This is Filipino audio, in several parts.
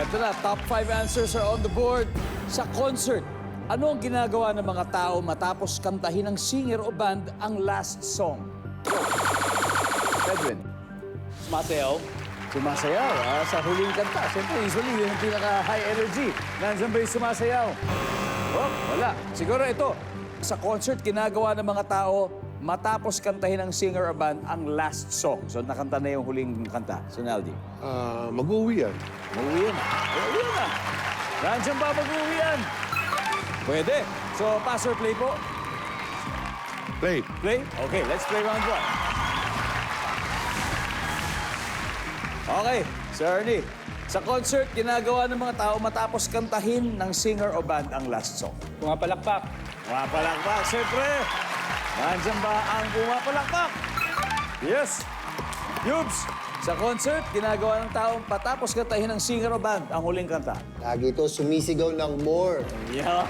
Ito na, top 5 answers are on the board. Sa concert, ano ang ginagawa ng mga tao matapos kantahin ng singer o band ang last song? Go. Edwin. Sumasayaw. Sumasayaw sa huling kanta. Siyempre, usually yun yung pinaka-high energy. Nandiyan ba yung sumasayaw? Oh, wala. Siguro ito. Sa concert, ginagawa ng mga tao matapos kantahin ng singer o band ang last song. So, nakanta na yung huling kanta. Sonaldi. Mag-uwi yan. Mag-uwi yan. Mag-uwi yan na. Nandiyan ba mag-uwi yan? Pwede. So, pass or play po? Play. Play? Okay, let's play round 1. Okay, Sir Ernie. Sa concert, ginagawa ng mga tao matapos kantahin ng singer o band ang last song. Pumapalakpak. Pumapalakpak, siyempre. Nandiyan ba ang pumapalakpak? Yes. Yubs, sa concert, ginagawa ng tao matapos kantahin ng singer o band ang huling kanta. Lagi ito, sumisigaw ng more. Yan.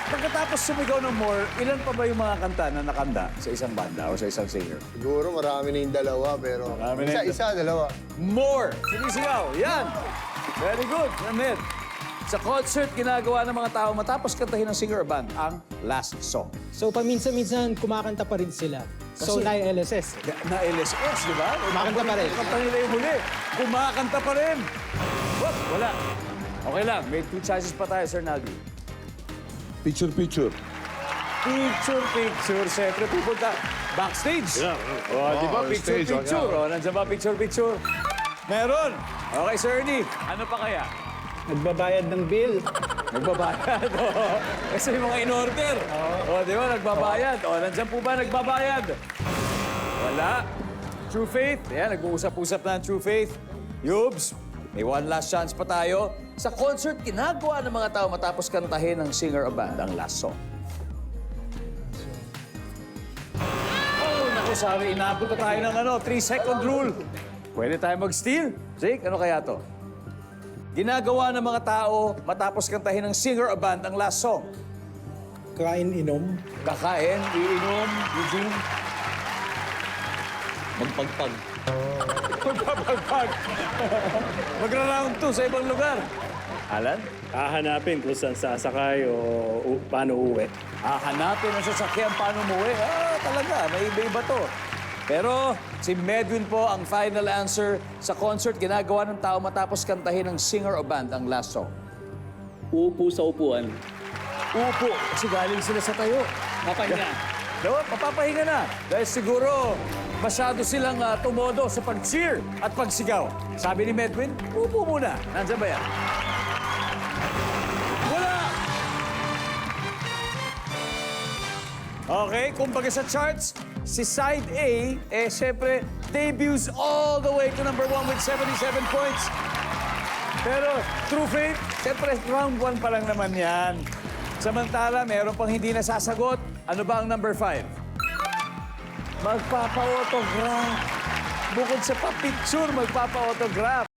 Pagkatapos sumigaw ng more, ilan pa ba yung mga kanta na nakanda sa isang banda o sa isang singer? Siguro marami na yung dalawa, pero Marami na yung- isa, dalawa. More! Sumisigaw. Yan! Very good. Namit. Sa concert, ginagawa ng mga tao matapos kantahin ng singer or band ang last song. So, paminsan-minsan, kumakanta pa rin sila. So, Kasi- na-LSS. Na LSS, di ba? Kumakanta pa rin. Kanta nila yung huli. Kumakanta pa rin. Whoop, wala. Okay lang. May 2 choices pa tayo, Sir Naldi. Picture. Picture. Siyempre, pupunta backstage. Yeah. Oh, di ba? Stage, Picture. Oh, nandiyan ba? Picture. Meron. Okay, Sir Ernie. Ano pa kaya? Nagbabayad ng bill. Nagbabayad. Oh. Kasi yung mga in-order. Oh, di ba? Nagbabayad. Oh, nandiyan po ba nagbabayad? Wala. True Faith. Ayan, nag-uusap-usap na ang True Faith. Yubs, may one last chance pa tayo. Sa concert, ginagawa ng mga tao matapos kantahin ng singer o band ang last song. Oh, naku, sabi, inabot na tayo ng 3-second rule. Pwede tayo mag-steal. Jake, ano kaya to? Ginagawa ng mga tao matapos kantahin ng singer o band ang last song. Kain, inom. Kakain, iinom, Eugene. Magpagpag. Magpapagpag. Magra-round 2 sa ibang lugar. Alan? Hahanapin kung saan sasakay o paano uuwi. Hahanapin ang sasakyan paano umuwi. Talaga, may iba-iba to. Pero si Medwin po ang final answer. Sa concert, ginagawa ng tao matapos kantahin ng singer o band ang last song. Uupo sa upuan. Upo, kasi galing sila sa tayo. Papahinga. No, mapapahinga na. Dahil siguro masyado silang tumodo sa pag-cheer at pagsigaw. Sabi ni Medwin, upo muna. Nandiyan ba yan? Wala! Okay, kumbaga sa charts, si Side A, syempre, debuts all the way to number 1 with 77 points. Pero, True Faith, syempre, round 1 pa lang naman yan. Samantala, meron pang hindi nasasagot. Ano ba ang number 5? Magpapa-autograph. Bukod sa pa-picture, magpapa-autograph.